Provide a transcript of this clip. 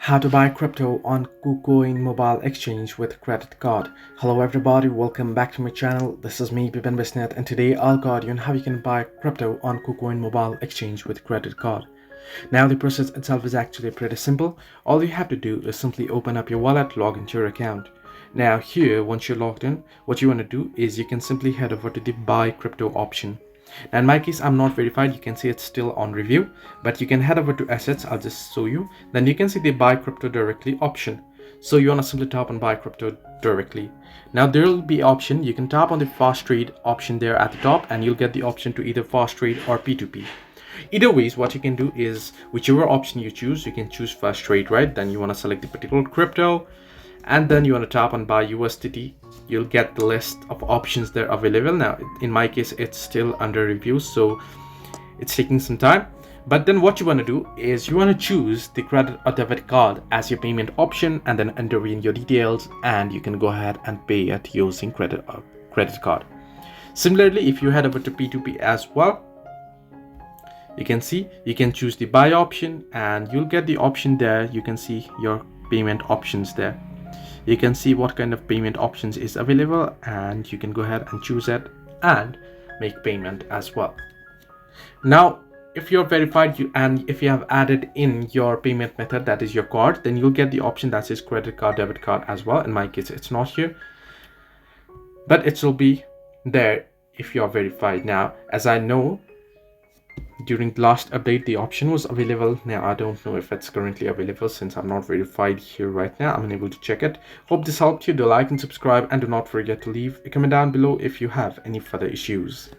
How to buy crypto on KuCoin mobile exchange with credit card. Hello everybody, welcome back to my channel. This is me Bipin Bisnet, and today I'll guide you on how you can buy crypto on KuCoin mobile exchange with credit card. Now the process itself is actually pretty simple. All you have to do is simply open up your wallet, log into your account. Now here, once you're logged in, what you want to do is you can simply head over to the buy crypto option. Now in my case, I'm not verified. You can see it's still on review, but you can head over to assets. I'll just show you. Then you can see the buy crypto directly option. So you want to simply tap on buy crypto directly. Now there will be option. You can tap on the fast trade option there at the top, and you'll get the option to either fast trade or P2P. Either ways, what you can do is whichever option you choose, you can choose fast trade, right? Then you want to select the particular crypto, and then you want to tap on buy USDT. You'll get the list of options that are available. Now in my case, it's still under review, so it's taking some time. But then what you want to do is you want to choose the credit or debit card as your payment option, and then enter in your details, and you can go ahead and pay it using credit card. Similarly, if you head over to P2P as well, you can see you can choose the buy option, and you'll get the option there. You can see your payment options there. You can see what kind of payment options is available, and you can go ahead and choose it and make payment as well. Now if you're verified and if you have added in your payment method, that is your card, then you'll get the option that says credit card, debit card as well. In my case, it's not here, but it will be there if you're verified. Now as I know, during the last update the option was available. Now I don't know if it's currently available since I'm not verified here right now. I'm unable to check it. Hope this helped you. Do like and subscribe, and do not forget to leave a comment down below if you have any further issues.